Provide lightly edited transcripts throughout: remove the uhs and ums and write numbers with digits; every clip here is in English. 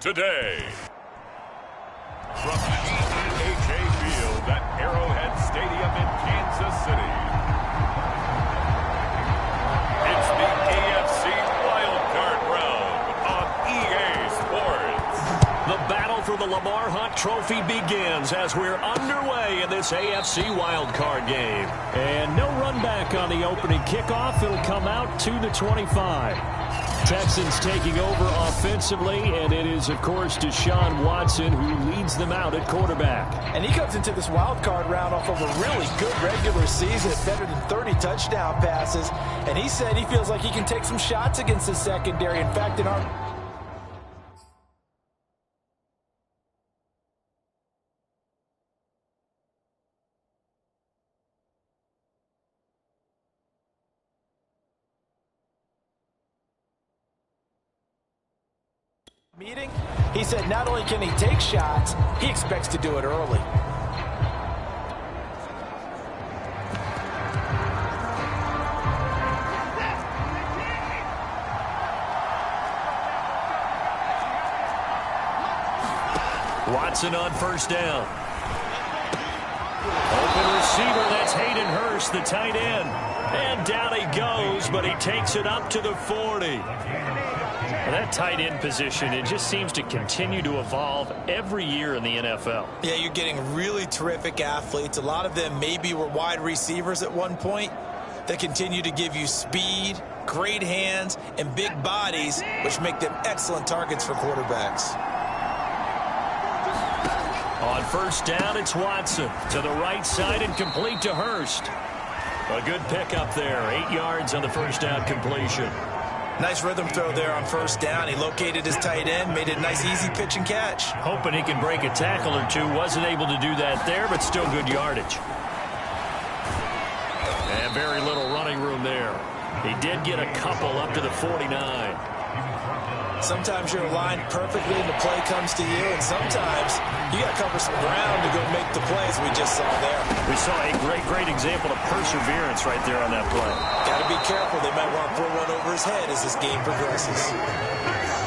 today. From GEHA Field at Arrowhead Stadium in Kansas City, it's the AFC Wildcard Round on EA Sports. The battle for the Lamar Hunt Trophy begins as we're underway in this AFC Wildcard game. And no run back on the opening kickoff. It'll come out to the 25. Texans taking over offensively, and it is, of course, Deshaun Watson who leads them out at quarterback. And he comes into this wild card round off of a really good regular season, better than 30 touchdown passes. And he said he feels like he can take some shots against his secondary. In fact, in our meeting, he said not only can he take shots, he expects to do it early. Watson on first down. Open receiver, that's Hayden Hurst, the tight end. And down he goes, but he takes it up to the 40. That tight end position, it just seems to continue to evolve every year in the NFL. Yeah, you're getting really terrific athletes. A lot of them maybe were wide receivers at one point. They continue to give you speed, great hands, and big bodies, which make them excellent targets for quarterbacks. On first down, it's Watson to the right side and complete to Hurst. A good pickup there, 8 yards on the first down completion. Nice rhythm throw there on first down. He located his tight end, made it a nice, easy pitch and catch. Hoping he can break a tackle or two. Wasn't able to do that there, but still good yardage. And very little running room there. He did get a couple up to the 49. Sometimes you're aligned perfectly and the play comes to you, and sometimes you got to cover some ground to go make the plays we just saw there. We saw a great example of perseverance right there on that play. Got to be careful. They might want to throw one over his head as this game progresses.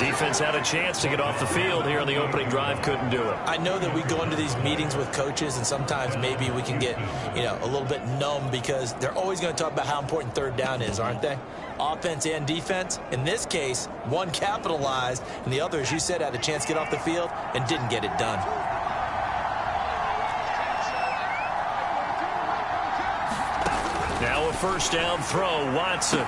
Defense had a chance to get off the field here on the opening drive, couldn't do it. I know that we go into these meetings with coaches, and sometimes maybe we can get, a little bit numb because they're always going to talk about how important third down is, aren't they? Offense and defense. In this case, one capitalized, and the other, as you said, had a chance to get off the field and didn't get it done. Now a first down throw, Watson.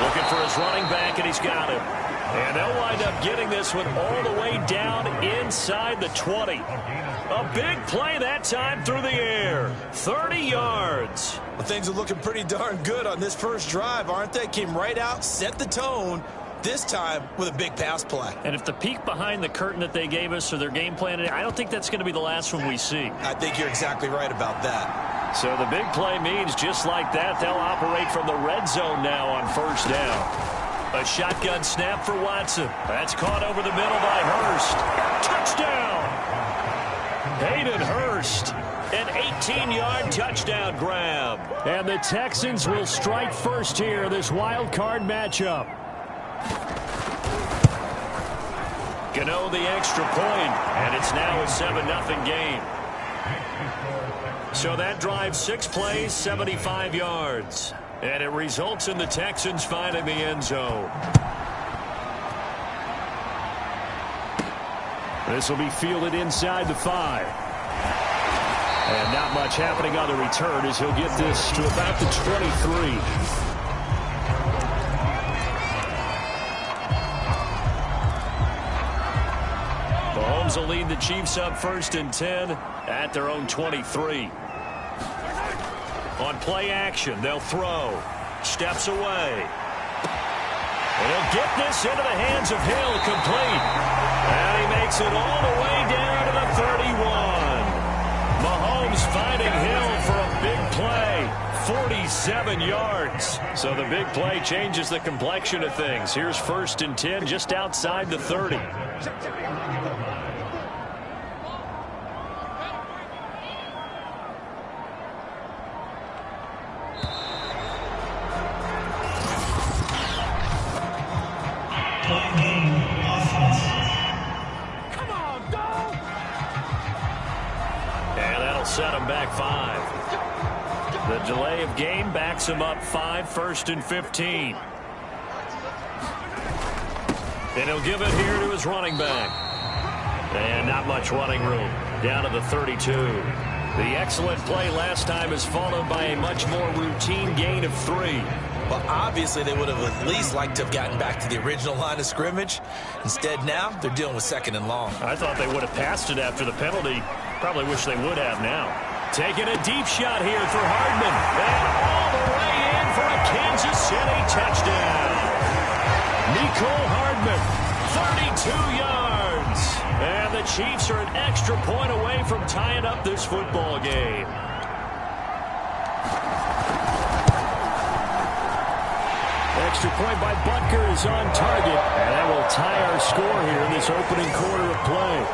Looking for his running back, and he's got him. And they'll wind up getting this one all the way down inside the 20. A big play that time through the air. 30 yards. Well, things are looking pretty darn good on this first drive, aren't they? Came right out, set the tone, this time with a big pass play. And if the peek behind the curtain that they gave us or their game plan, I don't think that's going to be the last one we see. I think you're exactly right about that. So the big play means just like that, they'll operate from the red zone now on first down. A shotgun snap for Watson. That's caught over the middle by Hurst. Touchdown! Hayden Hurst. An 18-yard touchdown grab. And the Texans will strike first here, this wild card matchup. Gano the extra point, and it's now a 7-0 game. So that drives 6 plays, 75 yards. And it results in the Texans finding the end zone. This will be fielded inside the 5. And not much happening on the return as he'll get this to about the 23. Mahomes will lead the Chiefs up 1st and 10 at their own 23. On play action, they'll throw. Steps away. And he'll get this into the hands of Hill, complete. And he makes it all the way down to the 31. Mahomes finding Hill for a big play. 47 yards. So the big play changes the complexion of things. Here's 1st and 10 just outside the 30. Offense. set them back 5. The delay of game backs him up 5, 1st and 15. And he'll give it here to his running back. And not much running room. Down to the 32. The excellent play last time is followed by a much more routine gain of 3. Well, obviously, they would have at least liked to have gotten back to the original line of scrimmage. Instead, now, they're dealing with 2nd and long. I thought they would have passed it after the penalty. Probably wish they would have now. Taking a deep shot here for Hardman. And all the way in for a Kansas City touchdown. Nicole Hardman, 32 yards. And the Chiefs are an extra point away from tying up this football game. Extra point by Butker is on target, and that will tie our score here in this opening quarter of play.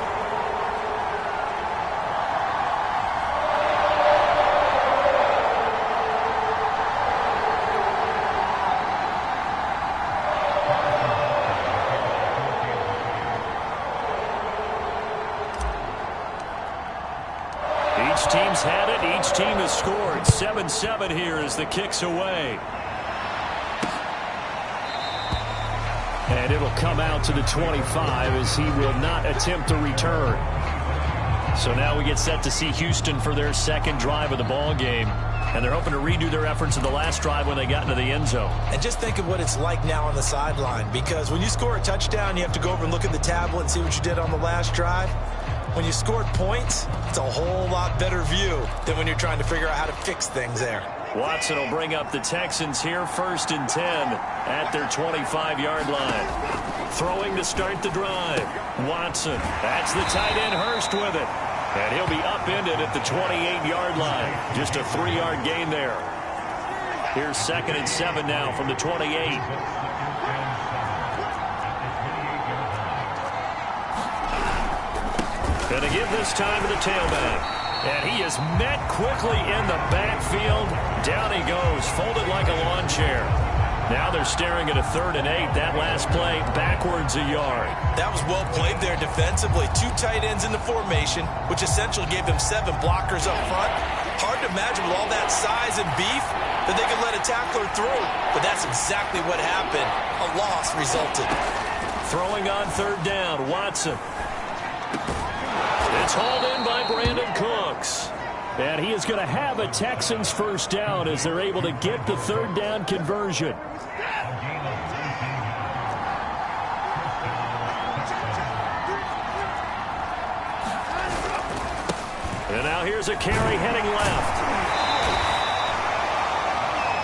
Each team's had it. Each team has scored. 7-7 here as the kick's away. And it'll come out to the 25 as he will not attempt to return. So now we get set to see Houston for their 2nd drive of the ball game. And they're hoping to redo their efforts in the last drive when they got into the end zone. And just think of what it's like now on the sideline. Because when you score a touchdown, you have to go over and look at the tablet and see what you did on the last drive. When you scored points, it's a whole lot better view than when you're trying to figure out how to fix things there. Watson will bring up the Texans here 1st and 10 at their 25-yard line. Throwing to start the drive. Watson. That's the tight end Hurst with it. And he'll be upended at the 28-yard line. Just a 3-yard gain there. Here's 2nd and 7 now from the 28. And to give this time to the tailback. And he is met quickly in the backfield. Down he goes, folded like a lawn chair. Now they're staring at a 3rd and 8. That last play, backwards a yard. That was well played there defensively. 2 tight ends in the formation, which essentially gave them 7 blockers up front. Hard to imagine with all that size and beef that they could let a tackler through. But that's exactly what happened. A loss resulted. Throwing on 3rd down, Watson. It's hauled in by Brandon Cooks. And he is going to have a Texans 1st down as they're able to get the 3rd down conversion. And now here's a carry heading left.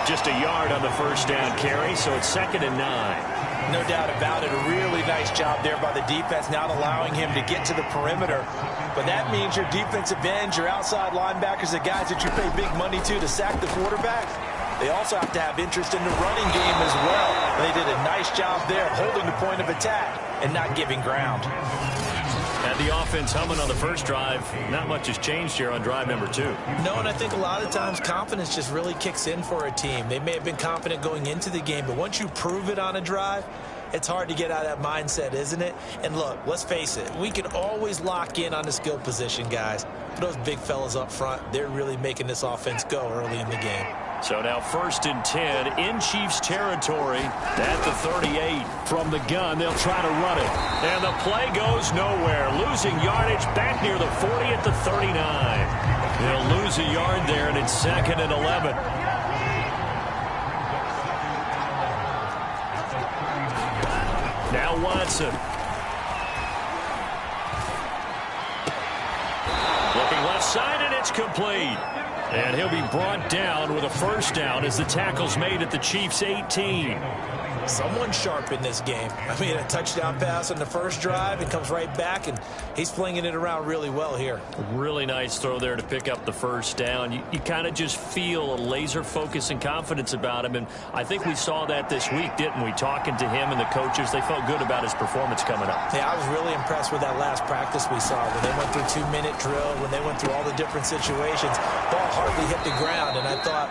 Just a yard on the 1st down carry, so it's 2nd and 9. No doubt about it. A really nice job there by the defense, not allowing him to get to the perimeter. But that means your defensive ends, your outside linebackers, the guys that you pay big money to sack the quarterback, they also have to have interest in the running game as well. And they did a nice job there holding the point of attack and not giving ground. Had the offense humming on the 1st drive. Not much has changed here on drive number 2. No, and I think a lot of times confidence just really kicks in for a team. They may have been confident going into the game, but once you prove it on a drive, it's hard to get out of that mindset, isn't it? And look, let's face it, we can always lock in on the skill position, guys. But those big fellas up front, they're really making this offense go early in the game. So now 1st and 10 in Chiefs territory at the 38. From the gun, they'll try to run it. And the play goes nowhere. Losing yardage back near the 40 at the 39. They'll lose a yard there, and it's 2nd and 11. Now Watson. Looking left side, and it's complete. And he'll be brought down with a 1st down as the tackle's made at the Chiefs' 18. Someone sharp in this game. I mean, a touchdown pass on the 1st drive, and comes right back, and he's flinging it around really well here. Really nice throw there to pick up the 1st down. You kind of just feel a laser focus and confidence about him, and I think we saw that this week, didn't we? Talking to him and the coaches, they felt good about his performance coming up. Yeah, I was really impressed with that last practice we saw when they went through 2-minute drill, when they went through all the different situations. Ball hardly hit the ground, and I thought,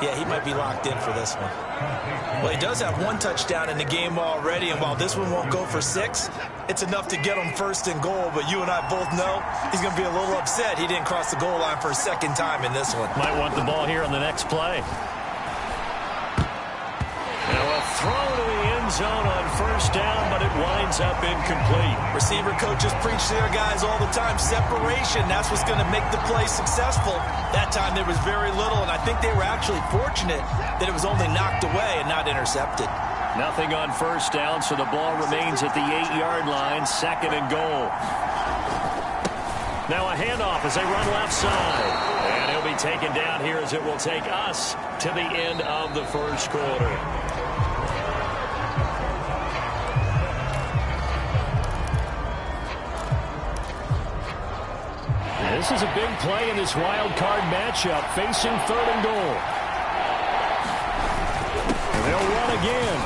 Yeah, he might be locked in for this one. Well, he does have one touchdown in the game already, and while this one won't go for 6, it's enough to get him first and goal. But you and I both know he's going to be a little upset he didn't cross the goal line for a second time in this one. Might want the ball here on the next play. Now a throw to the end zone on first down, but it winds up incomplete. Receiver coaches preach to their guys all the time. Separation, that's what's going to make the play successful. That time there was very little, and I think they were actually fortunate that it was only knocked away and not intercepted. Nothing on first down, so the ball remains at the 8-yard line, 2nd and goal. Now a handoff as they run left side. And he'll be taken down here as it will take us to the end of the first quarter. This is a big play in this wild card matchup, facing 3rd and goal. And they'll run again.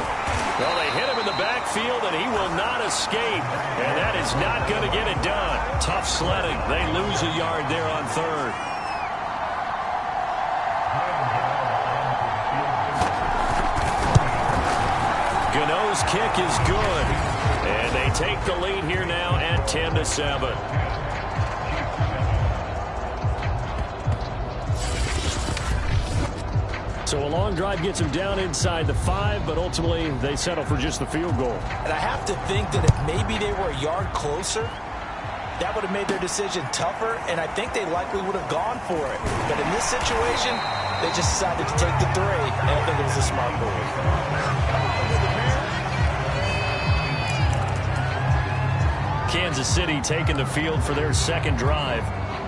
Well, they hit him in the backfield, and he will not escape. And that is not going to get it done. Tough sledding. They lose a yard there on 3rd. Gano's kick is good. And they take the lead here now at 10-7. So a long drive gets them down inside the 5, but ultimately they settle for just the field goal. And I have to think that if maybe they were a yard closer, that would have made their decision tougher, and I think they likely would have gone for it. But in this situation, they just decided to take the 3, and I think it was a smart move. Kansas City taking the field for their 2nd drive.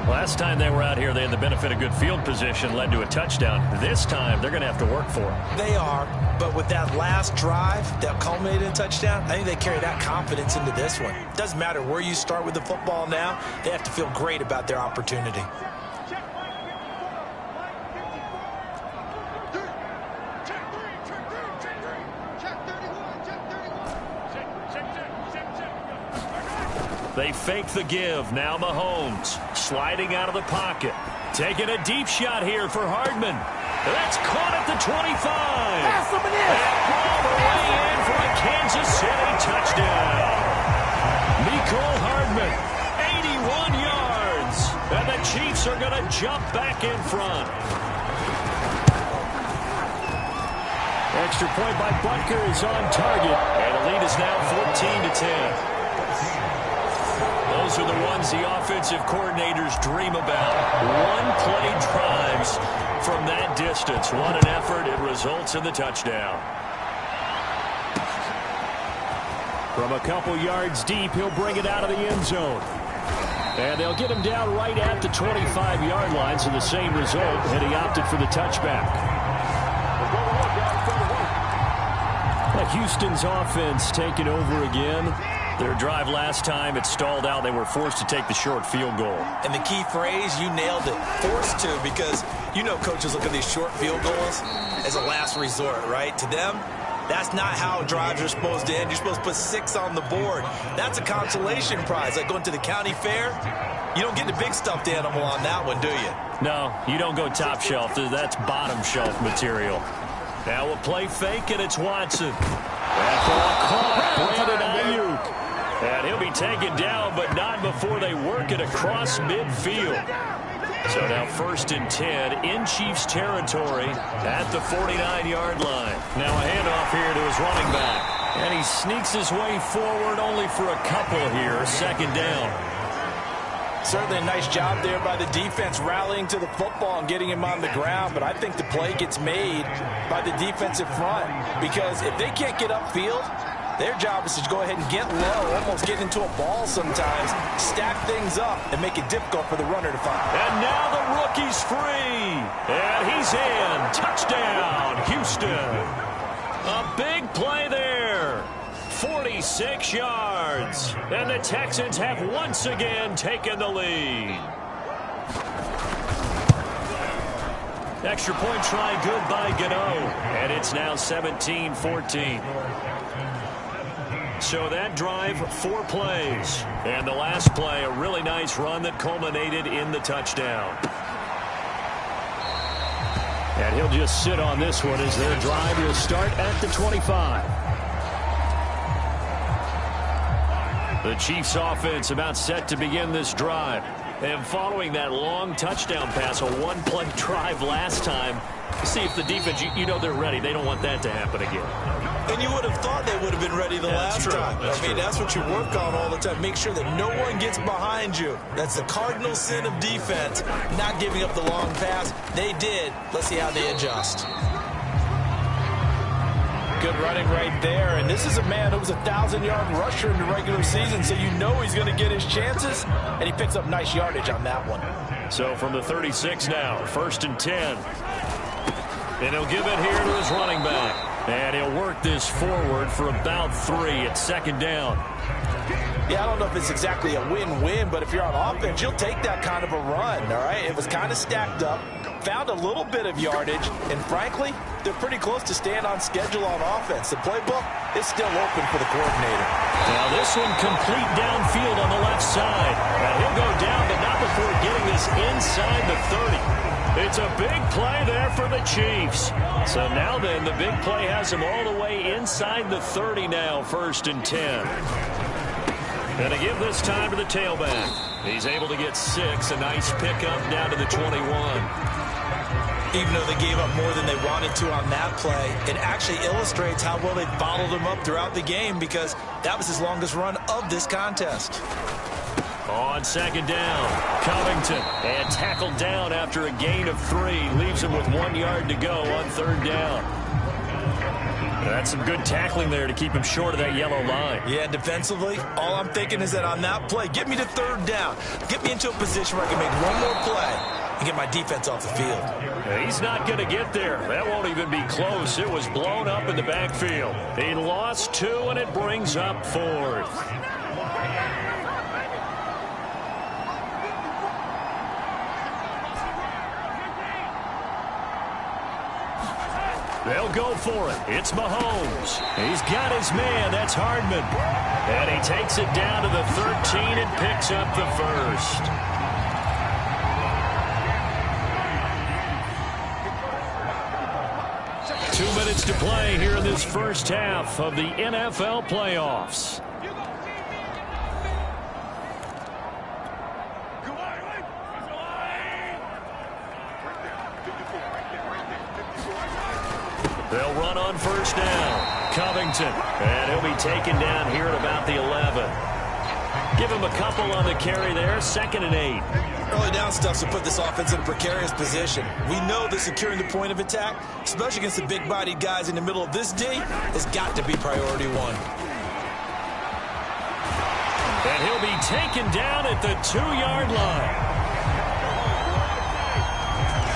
Last time they were out here, they had the benefit of good field position, led to a touchdown. This time, they're going to have to work for it. They are, but with that last drive that culminated in a touchdown, I think they carry that confidence into this one. It doesn't matter where you start with the football now, they have to feel great about their opportunity. They fake the give. Now Mahomes sliding out of the pocket. Taking a deep shot here for Hardman. That's caught at the 25. Pass him it is. All the way in for a Kansas City touchdown. Mecole Hardman, 81 yards. And the Chiefs are going to jump back in front. Extra point by Butker is on target. And the lead is now 14-10. Those are the ones the offensive coordinators dream about. One-play drives from that distance. What an effort. It results in the touchdown. From a couple yards deep, he'll bring it out of the end zone. And they'll get him down right at the 25-yard line, so the same result, and he opted for the touchback. Houston's offense taking over again. Their drive last time, it stalled out. They were forced to take the short field goal. And the key phrase, you nailed it, forced to, because you know coaches look at these short field goals as a last resort, right? To them, that's not how drives are supposed to end. You're supposed to put 6 on the board. That's a consolation prize, like going to the county fair. You don't get the big stuffed animal on that one, do you? No, you don't go top shelf. That's bottom shelf material. Now a play fake, and it's Watson. And for a caught, Brandon Ayuk. And he'll be taken down, but not before they work it across midfield. So now 1st and 10 in Chiefs territory at the 49-yard line. Now a handoff here to his running back. And he sneaks his way forward only for a couple here. 2nd down. Certainly a nice job there by the defense rallying to the football and getting him on the ground, but I think the play gets made by the defensive front, because if they can't get upfield, their job is to go ahead and get low, almost get into a ball sometimes, stack things up, and make it difficult for the runner to find. And now the rookie's free, and he's in. Touchdown, Houston. A big play there. 46 yards. And the Texans have once again taken the lead. Extra point try good by Gano. And it's now 17-14. So that drive, 4 plays. And the last play, a really nice run that culminated in the touchdown. And And he'll just sit on this one as their drive will start at the 25. The Chiefs offense about set to begin this drive. And following that long touchdown pass, a one-play drive last time, see if the defense, you know they're ready. They don't want that to happen again. And you would have thought they would have been ready the last time. That's what you work on all the time. Make sure that no one gets behind you. That's the cardinal sin of defense, not giving up the long pass. They did. Let's see how they adjust. Good running right there. And this is a man who was a 1,000-yard rusher in the regular season, so you know he's going to get his chances. And he picks up nice yardage on that one. So from the 36 now, 1st and 10. And he'll give it here to his running back. And he'll work this forward for about 3 at 2nd down. Yeah, I don't know if it's exactly a win-win, but if you're on offense, you'll take that kind of a run, all right? It was kind of stacked up, found a little bit of yardage, and frankly, they're pretty close to staying on schedule on offense. The playbook is still open for the coordinator. Now this one complete downfield on the left side. And he'll go down, but not before getting this inside the 30. It's a big play there for the Chiefs. So now then, the big play has him all the way inside the 30 now, 1st and 10. And to give this time to the tailback. He's able to get 6, a nice pickup down to the 21. Even though they gave up more than they wanted to on that play, it actually illustrates how well they followed him up throughout the game because that was his longest run of this contest. On 2nd down, Covington, and tackled down after a gain of 3. Leaves him with 1 yard to go on 3rd down. That's some good tackling there to keep him short of that yellow line. Yeah, defensively, all I'm thinking is that on that play, get me to 3rd down. Get me into a position where I can make one more play and get my defense off the field. He's not going to get there. That won't even be close. It was blown up in the backfield. He lost 2, and it brings up 4th. They'll go for it. It's Mahomes. He's got his man. That's Hardman. And he takes it down to the 13 and picks up the 1st. Two minutes to play here in this first half of the NFL playoffs. They'll run on 1st down. Covington. And he'll be taken down here at about the 11. Give him a couple on the carry there. 2nd and 8. Early down stuff to put this offense in a precarious position. We know that securing the point of attack, especially against the big-bodied guys in the middle of this D, has got to be priority 1. And he'll be taken down at the 2-yard line.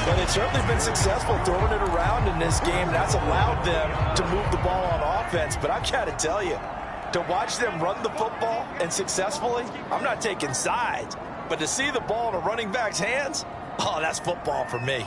But they've certainly been successful throwing it around in this game. That's allowed them to move the ball on offense. But I've got to tell you, to watch them run the football and successfully, I'm not taking sides. But to see the ball in a running back's hands, oh, that's football for me.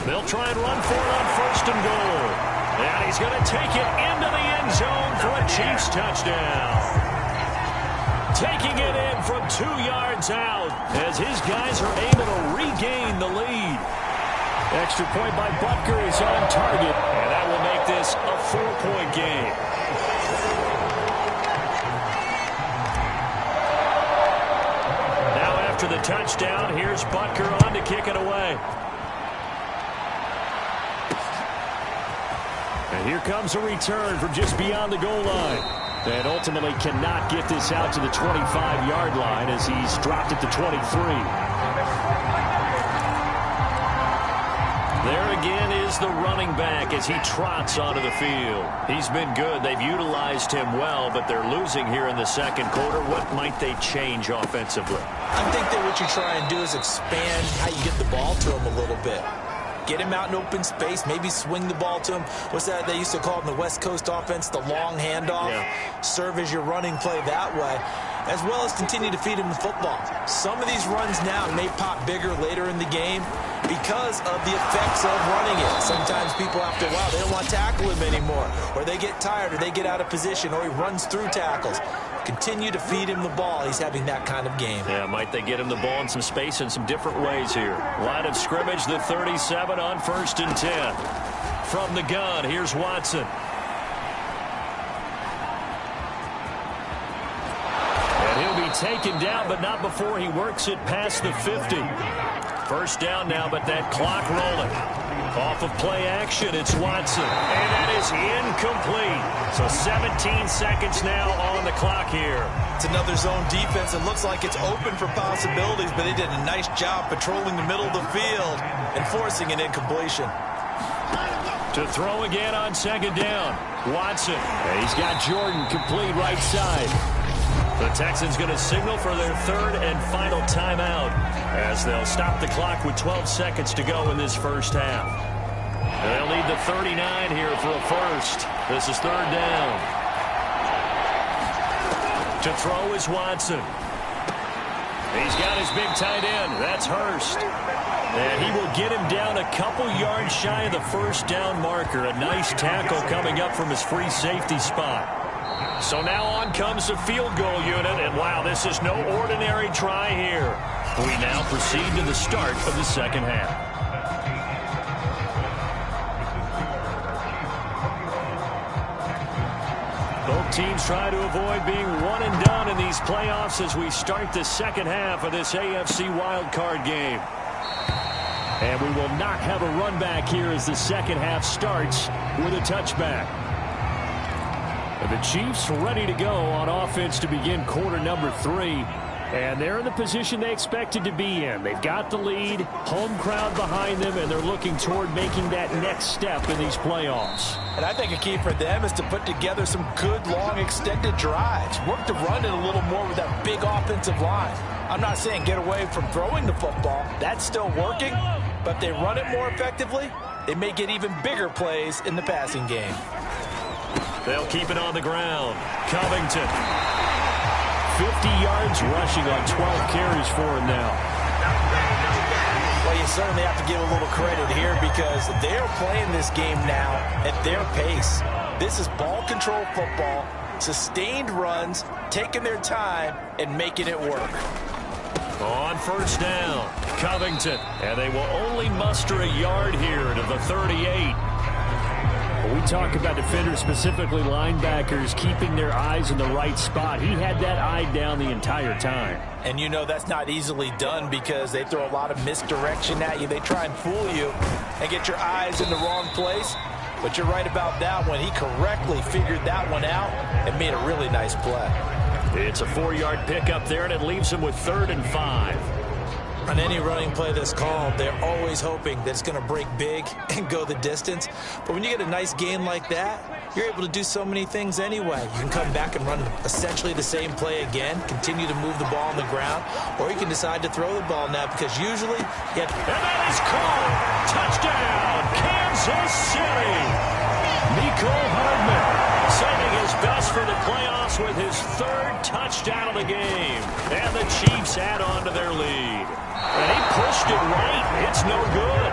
They'll try and run for it on 1st and goal. And he's going to take it into the end zone for a Chiefs touchdown. Taking it in from 2 yards out as his guys are able to regain the lead. Extra point by Butker is on target, and that will make this a 4-point game. Now after the touchdown, here's Butker on to kick it away. And here comes a return from just beyond the goal line. And ultimately cannot get this out to the 25-yard line as he's dropped it to 23. There again is the running back as he trots onto the field. He's been good. They've utilized him well, but they're losing here in the 2nd quarter. What might they change offensively? I think that what you try and do is expand how you get the ball to him a little bit. Get him out in open space, maybe swing the ball to him. What's that they used to call it in the West Coast offense, the long handoff? Yeah. Serve as your running play that way, as well as continue to feed him the football. Some of these runs now may pop bigger later in the game, because of the effects of running it. Sometimes people, after a while, they don't want to tackle him anymore, or they get tired, or they get out of position, or he runs through tackles. Continue to feed him the ball. He's having that kind of game. Yeah, might they get him the ball in some space in some different ways here. Line of scrimmage, the 37 on 1st and 10. From the gun, here's Watson. And he'll be taken down, but not before he works it past the 50. First down now, but that clock rolling. Off of play action, it's Watson. And that is incomplete. So 17 seconds now on the clock here. It's another zone defense. It looks like it's open for possibilities, but they did a nice job patrolling the middle of the field and forcing an incompletion. To throw again on 2nd down. Watson. And he's got Jordan complete right side. The Texans going to signal for their 3rd and final timeout as they'll stop the clock with 12 seconds to go in this first half. They'll need the 39 here for a first. This is 3rd down. To throw is Watson. He's got his big tight end. That's Hurst. And he will get him down a couple yards shy of the first down marker. A nice tackle coming up from his free safety spot. So now on comes the field goal unit, and wow, this is no ordinary try here. We now proceed to the start of the second half. Both teams try to avoid being one and done in these playoffs as we start the second half of this AFC wildcard game. And we will not have a run back here as the second half starts with a touchback. The Chiefs ready to go on offense to begin quarter number 3. And they're in the position they expected to be in. They've got the lead, home crowd behind them, and they're looking toward making that next step in these playoffs. And I think a key for them is to put together some good, long, extended drives. Work the run it a little more with that big offensive line. I'm not saying get away from throwing the football. That's still working. But if they run it more effectively, they may get even bigger plays in the passing game. They'll keep it on the ground. Covington. 50 yards rushing on 12 carries for him now. Well, you certainly have to give a little credit here because they're playing this game now at their pace. This is ball control football, sustained runs, taking their time, and making it work. On first down, Covington. And they will only muster a yard here to the 38. We talk about defenders, specifically linebackers, keeping their eyes in the right spot. He had that eye down the entire time. And you know that's not easily done because they throw a lot of misdirection at you. They try and fool you and get your eyes in the wrong place. But you're right about that one. He correctly figured that one out and made a really nice play. It's a 4-yard pickup there, and it leaves him with 3rd and 5. On any running play that's called, they're always hoping that it's going to break big and go the distance. But when you get a nice gain like that, you're able to do so many things anyway. You can come back and run essentially the same play again, continue to move the ball on the ground, or you can decide to throw the ball now because usually you have... And that is called. Touchdown, Kansas City. Mecole Hardman saving his best for the playoffs with his 3rd touchdown of the game. And the Chiefs add on to their lead. And he pushed it right. It's no good.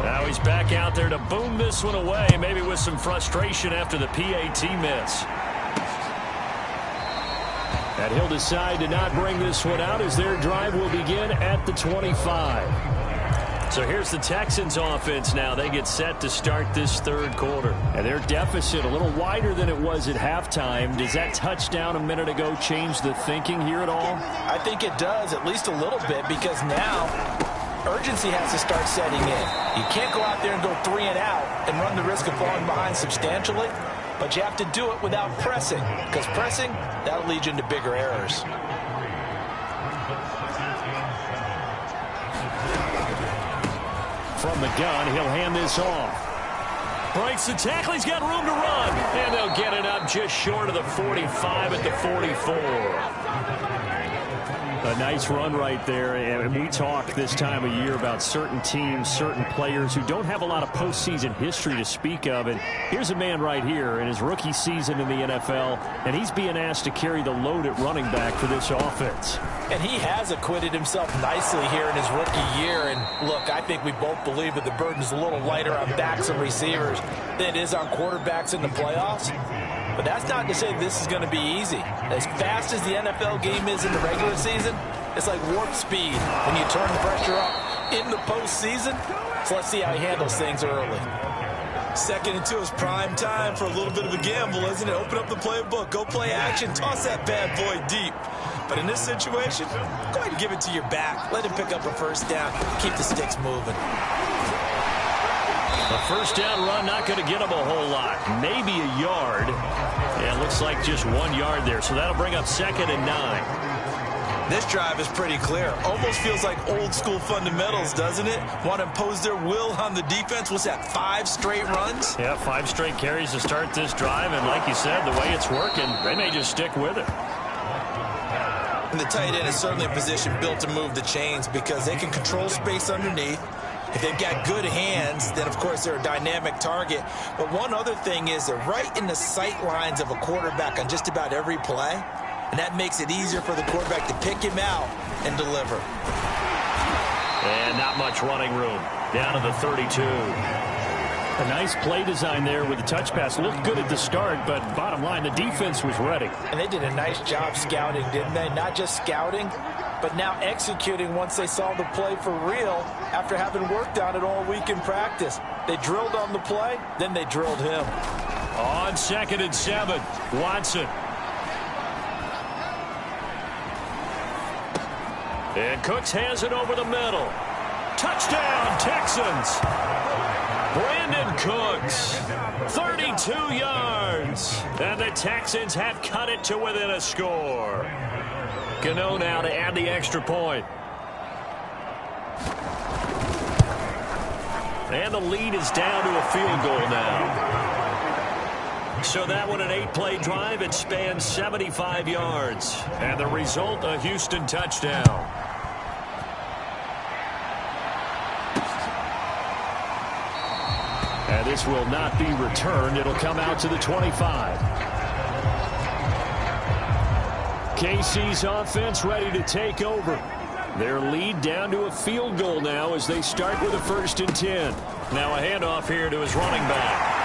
Now he's back out there to boom this one away, maybe with some frustration after the PAT miss. And he'll decide to not bring this one out as their drive will begin at the 25. So here's the Texans offense now. They get set to start this 3rd quarter. And their deficit a little wider than it was at halftime. Does that touchdown a minute ago change the thinking here at all? I think it does, at least a little bit, because now urgency has to start setting in. You can't go out there and go 3 and out and run the risk of falling behind substantially, but you have to do it without pressing, because pressing, that'll lead you into bigger errors. From the gun, he'll hand this off. Breaks the tackle. He's got room to run. And they'll get it up just short of the 45 at the 44. A nice run right there, and we talk this time of year about certain teams, certain players who don't have a lot of postseason history to speak of, and here's a man right here in his rookie season in the NFL, and he's being asked to carry the load at running back for this offense. And he has acquitted himself nicely here in his rookie year, and look, I think we both believe that the burden's a little lighter on backs and receivers than it is on quarterbacks in the playoffs. But that's not to say this is going to be easy. As fast as the NFL game is in the regular season, it's like warp speed when you turn the pressure up in the postseason. So let's see how he handles things early. 2nd and 2 is prime time for a little bit of a gamble, isn't it? Open up the playbook, go play action, toss that bad boy deep. But in this situation, go ahead and give it to your back. Let him pick up a first down. Keep the sticks moving. A first down run, not going to get him a whole lot. Maybe a yard. Yeah, it looks like just 1 yard there. So that'll bring up 2nd and 9. This drive is pretty clear. Almost feels like old school fundamentals, doesn't it? Want to impose their will on the defense. What's that, 5 straight runs? Yeah, 5 straight carries to start this drive. And like you said, the way it's working, they may just stick with it. And the tight end is certainly a position built to move the chains because they can control space underneath. If they've got good hands, then, of course, they're a dynamic target. But one other thing is they're right in the sight lines of a quarterback on just about every play. And that makes it easier for the quarterback to pick him out and deliver. And not much running room. Down to the 32. A nice play design there with the touch pass. Looked good at the start, but bottom line, the defense was ready. And they did a nice job scouting, didn't they? Not just scouting, but now executing once they saw the play for real after having worked on it all week in practice. They drilled on the play, then they drilled him. On 2nd and 7, Watson. And Cooks has it over the middle. Touchdown, Texans. Brandon Cooks, 32 yards. And the Texans have cut it to within a score. Gano now to add the extra point. And the lead is down to a field goal now. So that one an 8-play drive. It spans 75 yards. And the result, a Houston touchdown. And this will not be returned. It'll come out to the 25. KC's offense ready to take over. Their lead down to a field goal now as they start with a 1st and 10. Now a handoff here to his running back.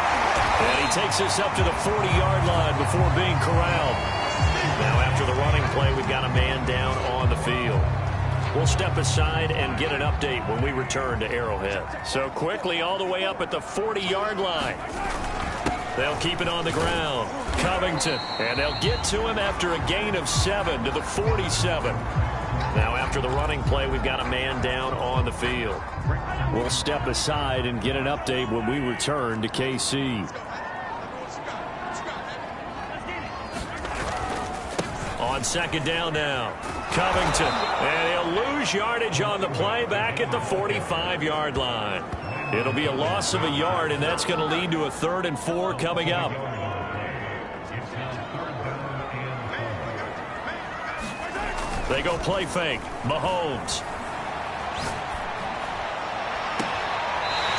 And he takes this up to the 40-yard line before being corralled. Now after the running play, we've got a man down on the field. We'll step aside and get an update when we return to Arrowhead. So quickly all the way up at the 40-yard line. They'll keep it on the ground. Covington. And they'll get to him after a gain of 7 to the 47. Now after the running play, we've got a man down on the field. We'll step aside and get an update when we return to KC. On 2nd down now. Covington. And he'll lose yardage on the play back at the 45-yard line. It'll be a loss of a yard, and that's going to lead to a 3rd and 4 coming up. They go play fake. Mahomes.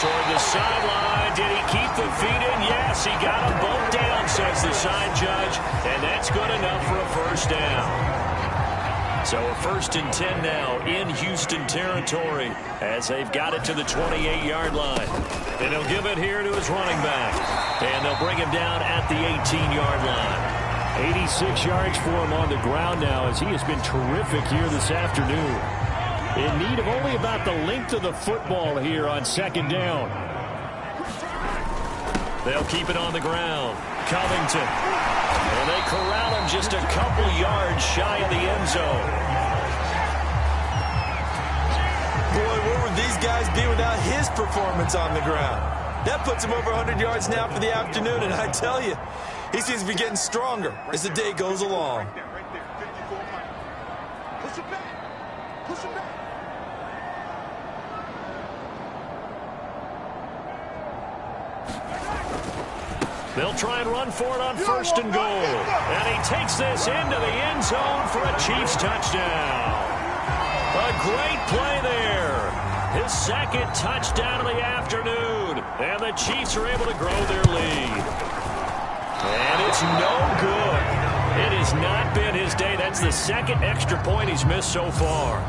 Toward the sideline. Did he keep the feet in? Yes, he got them both down, says the side judge. And that's good enough for a 1st down. So a 1st and 10 now in Houston territory as they've got it to the 28-yard line. And he'll give it here to his running back. And they'll bring him down at the 18-yard line. 86 yards for him on the ground now as he has been terrific here this afternoon. In need of only about the length of the football here on 2nd down. They'll keep it on the ground. Covington. And they corral him just a couple yards shy of the end zone. Boy, where would these guys be without his performance on the ground? That puts him over 100 yards now for the afternoon, and I tell you, he seems to be getting stronger as the day goes along. They'll try and run for it on 1st and goal. And he takes this into the end zone for a Chiefs touchdown. great play there. His second touchdown of the afternoon. And the Chiefs are able to grow their lead. And it's no good. It has not been his day. That's the second extra point he's missed so far.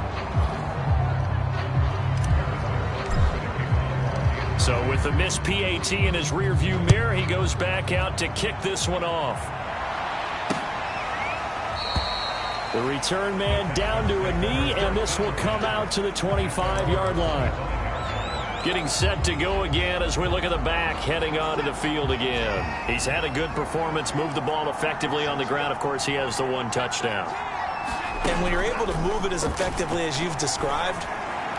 So with the missed PAT in his rearview mirror, he goes back out to kick this one off. The return man down to a knee, and this will come out to the 25-yard line. Getting set to go again as we look at the back, heading onto the field again. He's had a good performance, moved the ball effectively on the ground. Of course, he has the one touchdown. And when you're able to move it as effectively as you've described,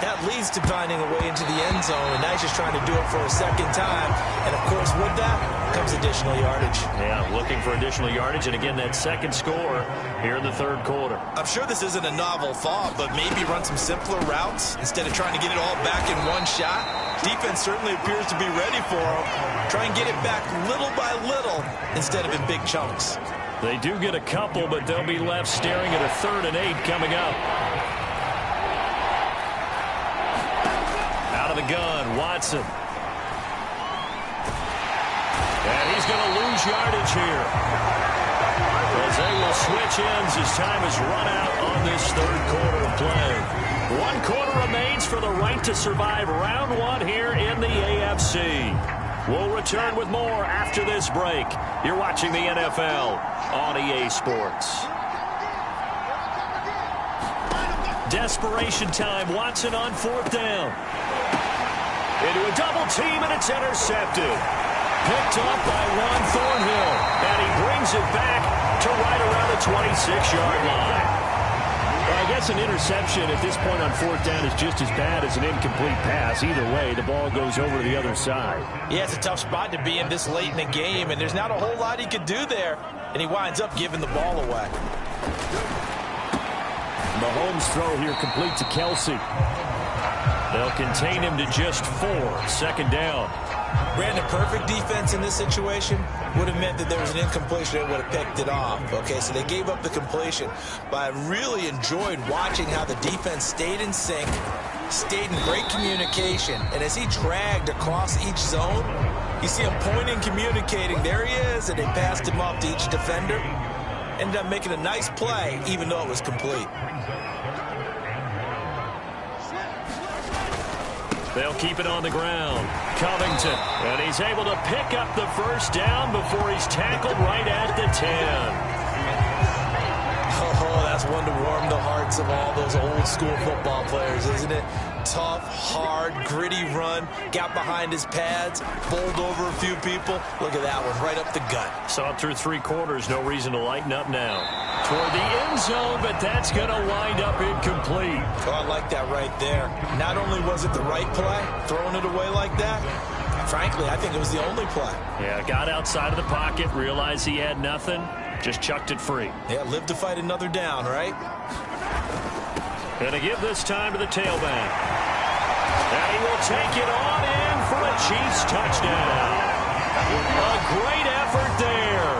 that leads to finding a way into the end zone, and now he's just trying to do it for a second time. And, of course, with that comes additional yardage. Yeah, looking for additional yardage, and again, that second score here in the third quarter. I'm sure this isn't a novel thought, but maybe run some simpler routes instead of trying to get it all back in one shot. Defense certainly appears to be ready for him. Try and get it back little by little instead of in big chunks. They do get a couple, but they'll be left staring at a 3rd and 8 coming up. Out of the gun, Watson. And he's going to lose yardage here. As they will switch ends as time is run out on this third quarter of play. 1 quarter remains for the right to survive round 1 here in the AFC. We'll return with more after this break. You're watching the NFL on EA Sports. Desperation time. Watson on 4th down. Into a double team, and it's intercepted. Picked off by Juan Thornhill. And he brings it back to right around the 26-yard line. Well, I guess an interception at this point on 4th down is just as bad as an incomplete pass. Either way, the ball goes over to the other side. Yeah, it's a tough spot to be in this late in the game, and there's not a whole lot he could do there. And he winds up giving the ball away. Mahomes' throw here complete to Kelsey. They'll contain him to just 4. 2nd down. Brandon, perfect defense in this situation would have meant that there was an incompletion that would have picked it off. Okay, so they gave up the completion. But I really enjoyed watching how the defense stayed in sync, stayed in great communication. And as he dragged across each zone, you see him pointing, communicating. There he is, and they passed him off to each defender. Ended up making a nice play, even though it was complete. They'll keep it on the ground. Covington, and he's able to pick up the 1st down before he's tackled right at the 10. Oh, that's one to warm the hearts of all those old school football players, isn't it? Tough, hard, gritty run. Got behind his pads, bowled over a few people. Look at that one, right up the gut. Saw it through 3 quarters. No reason to lighten up now. Toward the end zone, but that's going to wind up incomplete. Oh, I like that right there. Not only was it the right play, throwing it away like that, frankly, I think it was the only play. Yeah, got outside of the pocket, realized he had nothing, just chucked it free. Yeah, live to fight another down, right? Going to give this time to the tailback. And he will take it on in for a Chiefs touchdown. A great effort there.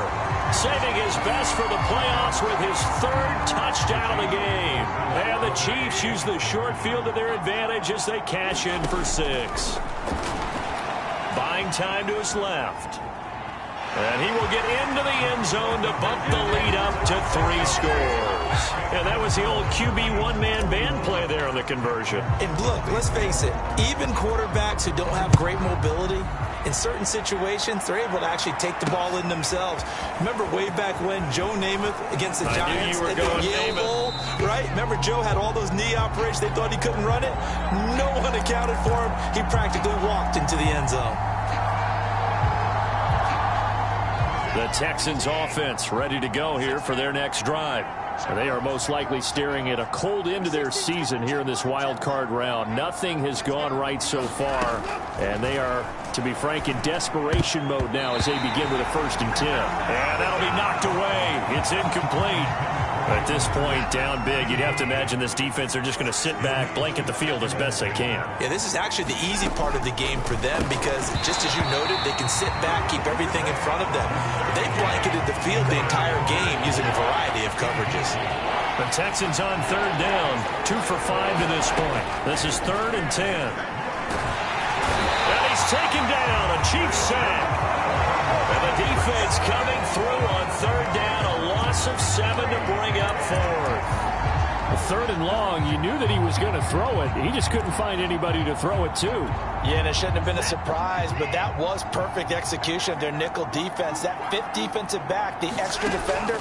Saving his best for the playoffs with his 3rd touchdown of the game. And the Chiefs use the short field to their advantage as they cash in for 6. Buying time to his left. And he will get into the end zone to bump the lead up to 3 scores. And that was the old QB one-man band play there on the conversion. And look, let's face it, even quarterbacks who don't have great mobility, in certain situations, they're able to actually take the ball in themselves. Remember way back when Joe Namath against the Giants at the Yale Bowl, right? Remember Joe had all those knee operations. They thought he couldn't run it. No one accounted for him. He practically walked into the end zone. The Texans offense ready to go here for their next drive. And they are most likely staring at a cold end to their season here in this wild card round. Nothing has gone right so far, and they are, to be frank, in desperation mode now as they begin with a 1st and 10. And that'll be knocked away. It's incomplete. At this point, down big, you'd have to imagine this defense are just going to sit back, blanket the field as best they can. Yeah, this is actually the easy part of the game for them because, just as you noted, they can sit back, keep everything in front of them. They blanketed the field the entire game using a variety of coverages. The Texans on third down, 2 for 5 to this point. This is 3rd and 10. And he's taken down, a Chiefs sack. And the defense coming through on third down, a loss of 7 to bring up 4th. 3rd and long, you knew that he was going to throw it. He just couldn't find anybody to throw it to. Yeah, and it shouldn't have been a surprise, but that was perfect execution of their nickel defense. That 5th defensive back, the extra defender,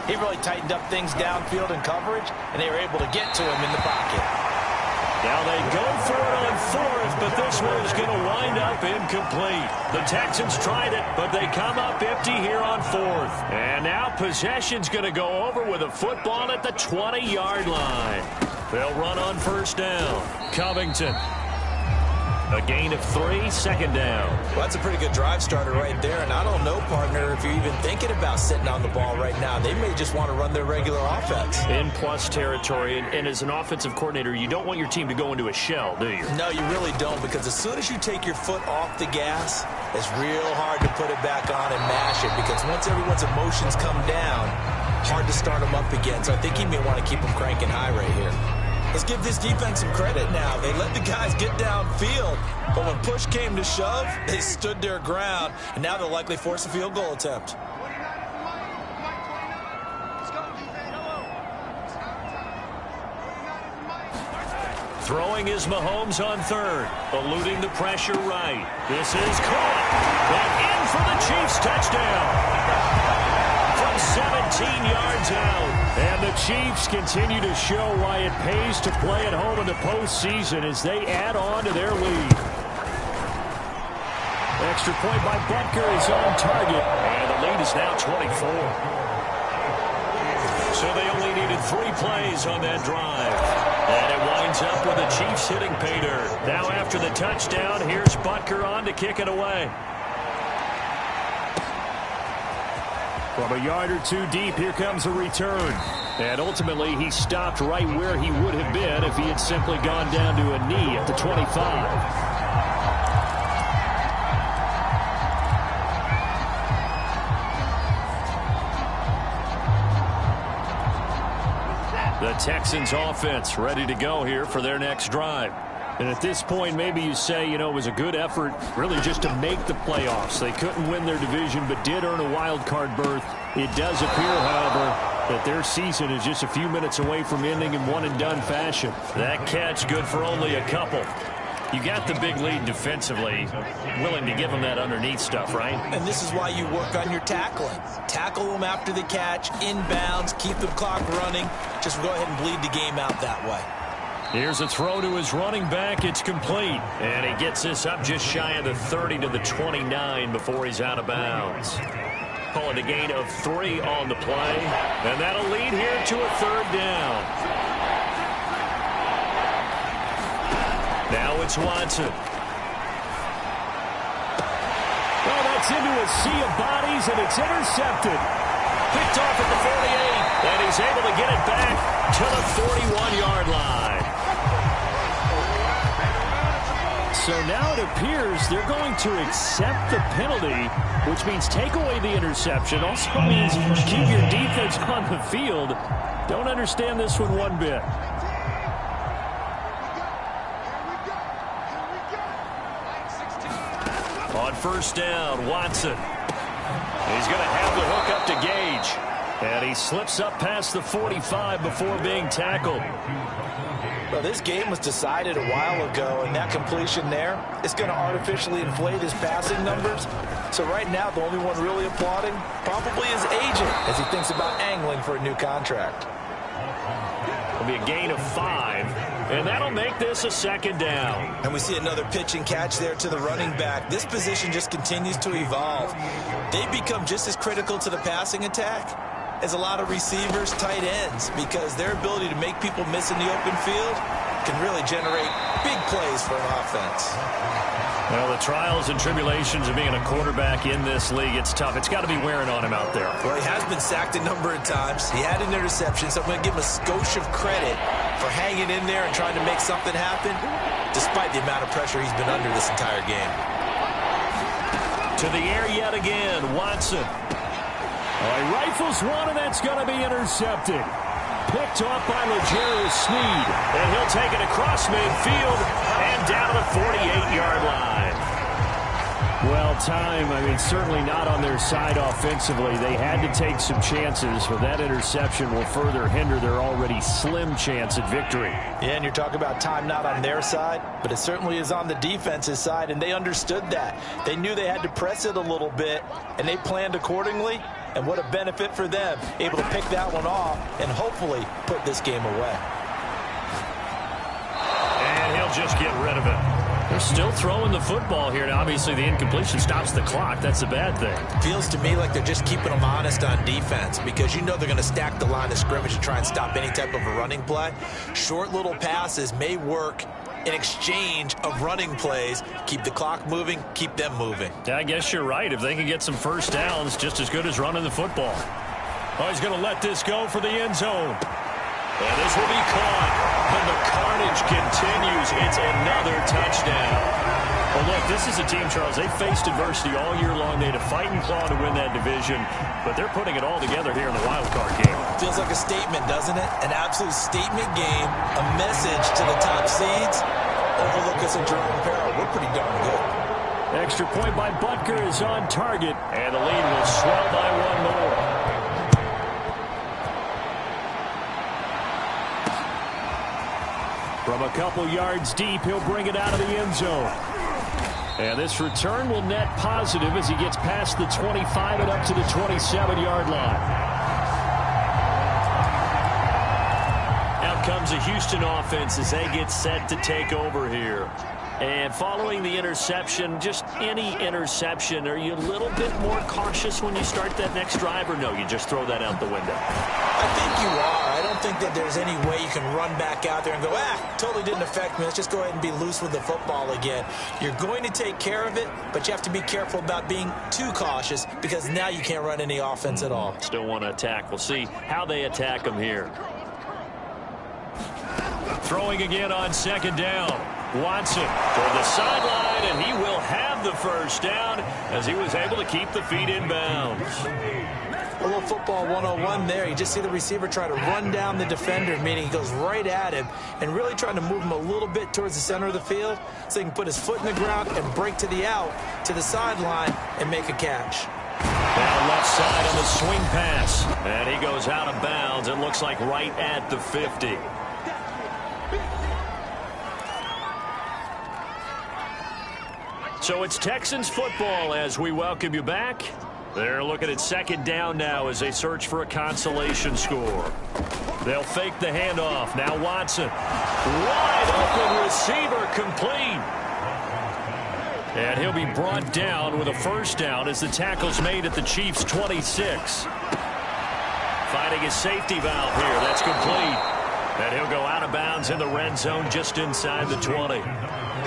he really tightened up things downfield in coverage, and they were able to get to him in the pocket. Now they go for it on 4th, but this one is going to wind up incomplete. The Texans tried it, but they come up empty here on 4th. And now possession's going to go over with a football at the 20-yard line. They'll run on 1st down. Covington. A gain of 3, 2nd down. Well, that's a pretty good drive starter right there, and I don't know, partner, if you're even thinking about sitting on the ball right now. They may just want to run their regular offense. In plus territory, and as an offensive coordinator, you don't want your team to go into a shell, do you? No, you really don't, because as soon as you take your foot off the gas, it's real hard to put it back on and mash it, because once everyone's emotions come down, hard to start them up again. So I think he may want to keep them cranking high right here. Let's give this defense some credit now. They let the guys get downfield, but when push came to shove, they stood their ground, and now they'll likely force a field goal attempt. Throwing is Mahomes on 3rd, eluding the pressure right. This is caught, and in for the Chiefs touchdown. From 17 yards out. And the Chiefs continue to show why it pays to play at home in the postseason as they add on to their lead. Extra point by Butker is on target, and the lead is now 24. So they only needed 3 plays on that drive. And it winds up with the Chiefs hitting pay dirt. Now after the touchdown, here's Butker on to kick it away. From a yard or 2 deep, here comes a return. And ultimately, he stopped right where he would have been if he had simply gone down to a knee at the 25. The Texans offense ready to go here for their next drive. And at this point, maybe you say, you know, it was a good effort really just to make the playoffs. They couldn't win their division, but did earn a wild card berth. It does appear, however, that their season is just a few minutes away from ending in one-and-done fashion. That catch good for only a couple. You got the big lead defensively, willing to give them that underneath stuff, right? And this is why you work on your tackling. Tackle them after the catch, inbounds, keep the clock running. Just go ahead and bleed the game out that way. Here's a throw to his running back. It's complete. And he gets this up just shy of the 30 to the 29 before he's out of bounds. Call it a gain of 3 on the play. And that'll lead here to a 3rd down. Now it's Watson. Well, that's into a sea of bodies, and it's intercepted. Picked off at the 48, and he's able to get it back to the 41-yard line. So now it appears they're going to accept the penalty, which means take away the interception. Also means keep your defense on the field. Don't understand this one bit. On 1st down, Watson. He's going to have the hook up to Gage. And he slips up past the 45 before being tackled. Well, this game was decided a while ago, and that completion there is going to artificially inflate his passing numbers. So right now, the only one really applauding probably his agent as he thinks about angling for a new contract. It'll be a gain of 5, and that'll make this a 2nd down. And we see another pitch and catch there to the running back. This position just continues to evolve. They become just as critical to the passing attack as a lot of receivers, tight ends, because their ability to make people miss in the open field can really generate big plays for an offense. Well, the trials and tribulations of being a quarterback in this league, it's tough. It's got to be wearing on him out there. Well, he has been sacked a number of times. He had an interception, so I'm going to give him a skosh of credit for hanging in there and trying to make something happen, despite the amount of pressure he's been under this entire game. To the air yet again, Watson. He rifles one, and that's going to be intercepted. picked off by L'Jarius Sneed. And he'll take it across midfield and down the 48-yard line. Well, time, certainly not on their side offensively. They had to take some chances, but that interception will further hinder their already slim chance at victory. Yeah, and you're talking about time not on their side, but it certainly is on the defense's side, and they understood that. They knew they had to press it a little bit, and they planned accordingly, and what a benefit for them, able to pick that one off and hopefully put this game away. And he'll just get rid of it. They're still throwing the football here. Now, obviously, the incompletion stops the clock. That's a bad thing. Feels to me like they're just keeping them honest on defense because you know they're going to stack the line of scrimmage and try and stop any type of a running play. Short little passes may work in exchange of running plays. Keep the clock moving, keep them moving. Yeah, I guess you're right. If they can get some first downs, just as good as running the football. Oh, he's going to let this go for the end zone. And this will be caught. And the carnage continues. It's another touchdown. Well, look, this is a team, Charles, they faced adversity all year long. They had to fight and claw to win that division, but they're putting it all together here in the wild card game. Feels like a statement, doesn't it? An absolute statement game, a message to the top seeds. Overlook us at your own peril. We're pretty darn good. Extra point by Butker is on target, and the lead will swell by one more. From a couple yards deep, he'll bring it out of the end zone. And this return will net positive as he gets past the 25 and up to the 27-yard line. Out comes the Houston offense as they get set to take over here. And following the interception, just any interception, are you a little bit more cautious when you start that next drive, or no, you just throw that out the window? I think you are. I don't think that there's any way you can run back out there and go, totally didn't affect me. Let's just go ahead and be loose with the football again. You're going to take care of it, but you have to be careful about being too cautious because now you can't run any offense at all. Still want to attack. We'll see how they attack them here. Throwing again on second down. Watson toward the sideline, and he will have the first down as he was able to keep the feet in bounds. A little football 101 there. You just see the receiver try to run down the defender, meaning he goes right at him and really trying to move him a little bit towards the center of the field so he can put his foot in the ground and break to the out, to the sideline, and make a catch. Down left side on the swing pass, and he goes out of bounds. It looks like right at the 50. So it's Texans football as we welcome you back. They're looking at second down now as they search for a consolation score. They'll fake the handoff. Now Watson. Wide open receiver complete. And he'll be brought down with a first down as the tackle's made at the Chiefs' 26. Finding a safety valve here. That's complete. And he'll go out of bounds in the red zone just inside the 20.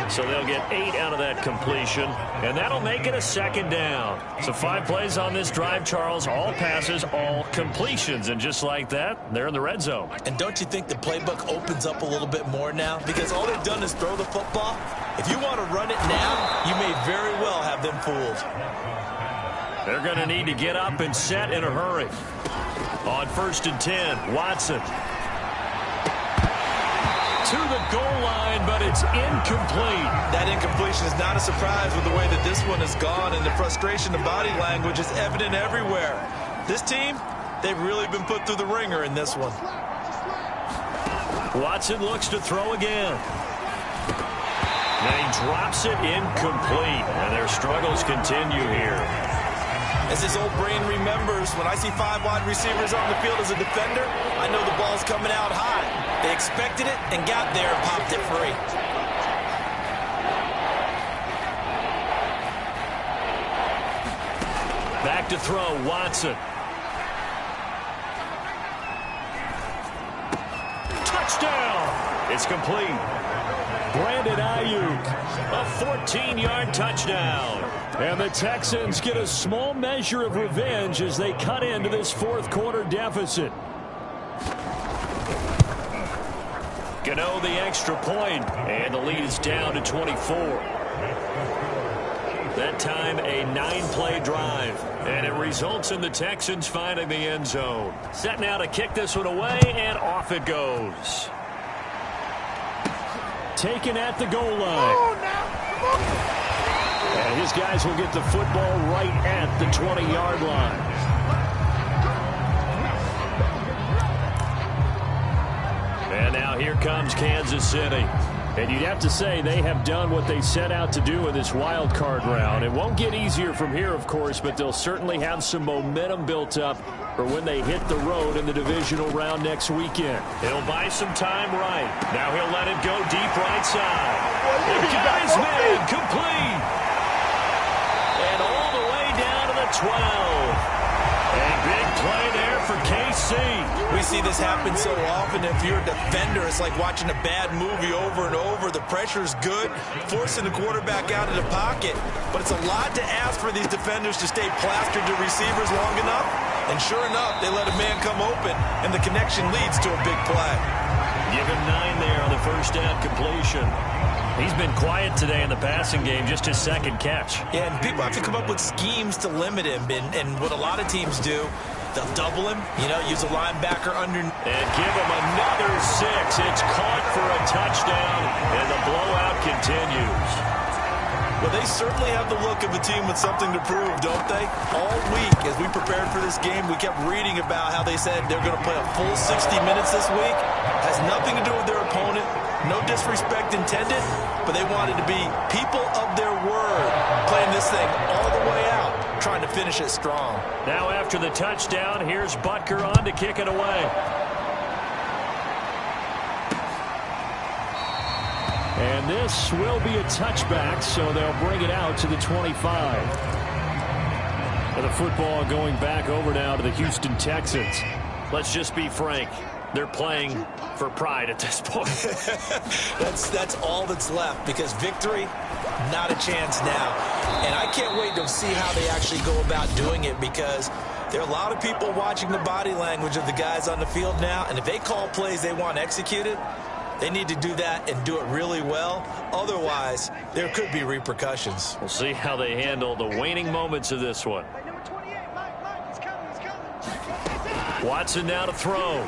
So they'll get 8 out of that completion, and that'll make it a second down. So 5 plays on this drive, Charles, all passes, all completions, and just like that, they're in the red zone. And don't you think the playbook opens up a little bit more now? Because all they've done is throw the football. If you want to run it now, you may very well have them fooled. They're going to need to get up and set in a hurry. On 1st and 10, Watson. To the goal line, but it's incomplete. That incompletion is not a surprise with the way that this one has gone, and the frustration of body language is evident everywhere. This team, they've really been put through the ringer in this one. Watson looks to throw again. And he drops it incomplete, and their struggles continue here. As his old brain remembers, when I see 5 wide receivers on the field as a defender, I know the ball's coming out high. They expected it and got there and popped it free. Back to throw, Watson. Touchdown! It's complete. Brandon Ayuk, a 14-yard touchdown. And the Texans get a small measure of revenge as they cut into this fourth quarter deficit. Gano the extra point, and the lead is down to 24. That time a 9-play drive. And it results in the Texans finding the end zone. Set now to kick this one away, and off it goes. Taken at the goal line. And his guys will get the football right at the 20-yard line. And now here comes Kansas City. And you'd have to say they have done what they set out to do in this wild card round. It won't get easier from here, of course, but they'll certainly have some momentum built up for when they hit the road in the divisional round next weekend. He'll buy some time right. Now he'll let it go deep right side. The guy's man complete. And all the way down to the 12. A big play there for KC. We see this happen so often. If you're a defender, it's like watching a bad movie over and over. The pressure's good, forcing the quarterback out of the pocket. But it's a lot to ask for these defenders to stay plastered to receivers long enough. And sure enough, they let a man come open, and the connection leads to a big play. Give him 9 there on the first down completion. He's been quiet today in the passing game, just his second catch. Yeah, and people have to come up with schemes to limit him. And what a lot of teams do, they'll double him, use a linebacker under. And give him another 6. It's caught for a touchdown, and the blowout continues. Well, they certainly have the look of a team with something to prove, don't they? All week, as we prepared for this game, we kept reading about how they said they're going to play a full 60 minutes this week. Has nothing to do with their opponent. No disrespect intended, but they wanted to be people of their word, playing this thing all the way out, trying to finish it strong. Now after the touchdown, here's Butker on to kick it away. And this will be a touchback, so they'll bring it out to the 25. And the football going back over now to the Houston Texans. Let's just be frank. They're playing for pride at this point. That's all that's left, because victory, not a chance now. And I can't wait to see how they actually go about doing it, because there are a lot of people watching the body language of the guys on the field now, and if they call plays they want executed, they need to do that and do it really well. Otherwise, there could be repercussions. We'll see how they handle the waning moments of this one. Watson now to throw.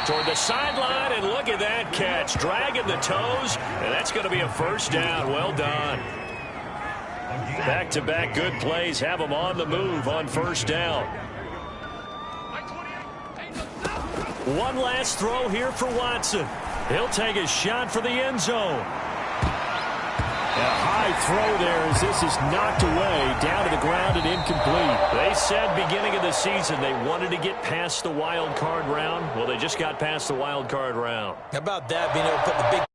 Toward the sideline, and look at that catch. Dragging the toes, and that's going to be a first down. Well done. Back-to-back good plays have them on the move on first down. One last throw here for Watson. He'll take a shot for the end zone. A high throw there as this is knocked away, down to the ground and incomplete. They said beginning of the season they wanted to get past the wild card round. Well, they just got past the wild card round. How about that, being able to put the big